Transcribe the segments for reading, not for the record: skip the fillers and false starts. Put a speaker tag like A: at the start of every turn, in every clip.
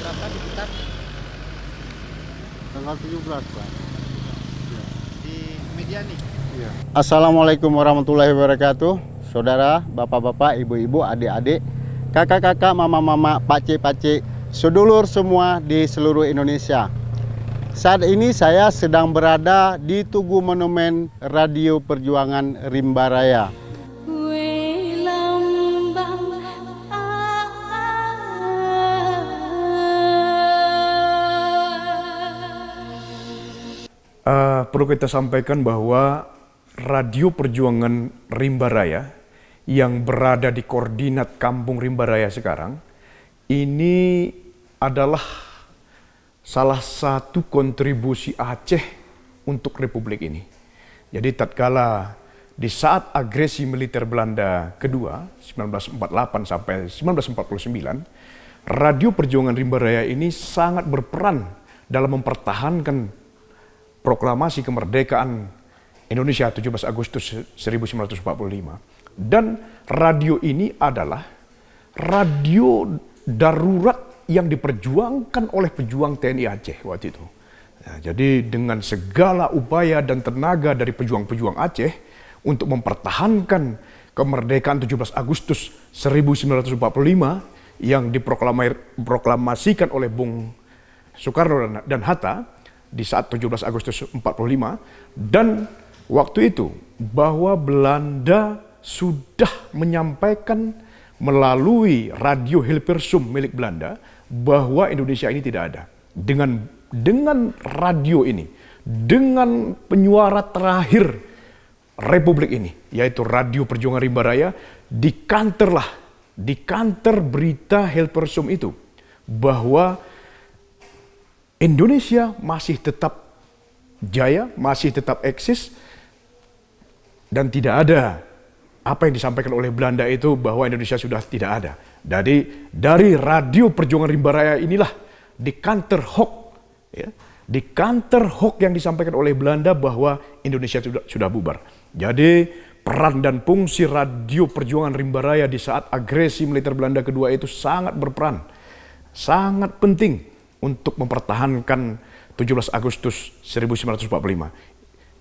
A: berapa diputar?
B: Tanggal 17, Pak.
A: Di media nih.
B: Iya. Assalamualaikum warahmatullahi wabarakatuh. Saudara, bapak-bapak, ibu-ibu, adik-adik, kakak-kakak, mama-mama, pakcik-pakcik, sedulur semua di seluruh Indonesia. Saat ini saya sedang berada di Tugu Monumen Radio Perjuangan Rimba Raya.
C: Perlu kita sampaikan bahwa Radio Perjuangan Rimba Raya yang berada di koordinat Kampung Rimba Raya sekarang, ini adalah salah satu kontribusi Aceh untuk Republik ini. Jadi tatkala di saat agresi militer Belanda kedua, 1948 sampai 1949, Radio Perjuangan Rimba Raya ini sangat berperan dalam mempertahankan proklamasi kemerdekaan Indonesia 17 Agustus 1945. Dan radio ini adalah radio darurat yang diperjuangkan oleh pejuang TNI Aceh waktu itu. Nah, jadi dengan segala upaya dan tenaga dari pejuang-pejuang Aceh untuk mempertahankan kemerdekaan 17 Agustus 1945 yang diproklamasikan oleh Bung Soekarno dan Hatta di saat 17 Agustus 45, dan waktu itu bahwa Belanda sudah menyampaikan melalui radio Hilversum milik Belanda bahwa Indonesia ini tidak ada. Dengan radio ini, dengan penyuara terakhir Republik ini, yaitu Radio Perjuangan Rimba Raya, dikanter berita Hilversum itu bahwa Indonesia masih tetap jaya, masih tetap eksis, dan tidak ada apa yang disampaikan oleh Belanda itu bahwa Indonesia sudah tidak ada. Dari Radio Perjuangan Rimba Raya inilah dikanter hoax, ya, dikanter hoax yang disampaikan oleh Belanda bahwa Indonesia sudah bubar. Jadi peran dan fungsi Radio Perjuangan Rimba Raya di saat agresi militer Belanda kedua itu sangat berperan, sangat penting untuk mempertahankan 17 Agustus 1945.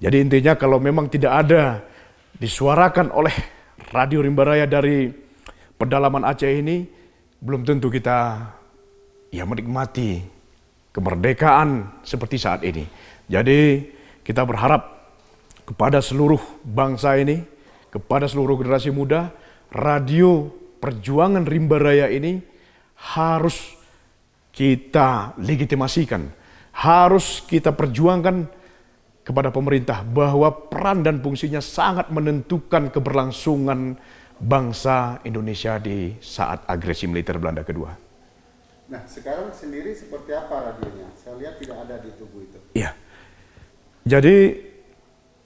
C: Jadi intinya kalau memang tidak ada disuarakan oleh Radio Rimba Raya dari pedalaman Aceh ini, belum tentu kita menikmati kemerdekaan seperti saat ini. Jadi kita berharap kepada seluruh bangsa ini, kepada seluruh generasi muda, Radio Perjuangan Rimba Raya ini harus kita legitimasikan, harus kita perjuangkan kepada pemerintah bahwa peran dan fungsinya sangat menentukan keberlangsungan bangsa Indonesia di saat agresi militer Belanda kedua.
B: Nah, sekarang sendiri seperti apa radionya? Saya lihat tidak ada di tugu itu.
C: Iya. Jadi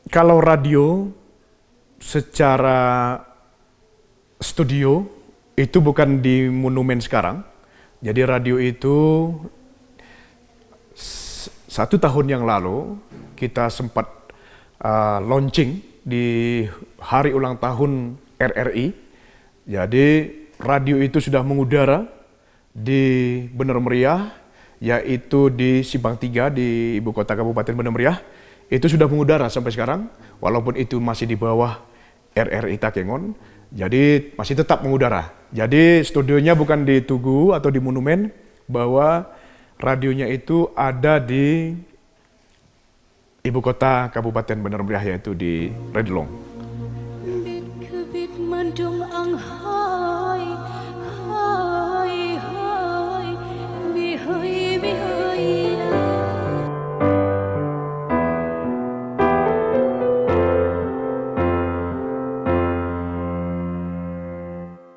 C: kalau radio secara studio itu bukan di monumen sekarang. Jadi radio itu 1 tahun yang lalu kita sempat launching di hari ulang tahun RRI. Jadi radio itu sudah mengudara di Bener Meriah, yaitu di Simpang 3 di ibu kota Kabupaten Bener Meriah. Itu sudah mengudara sampai sekarang, walaupun itu masih di bawah RRI Takengon. Jadi masih tetap mengudara. Jadi studionya bukan di Tugu atau di monumen, bahwa radionya itu ada di ibu kota Kabupaten Bener Meriah, yaitu di Redilong.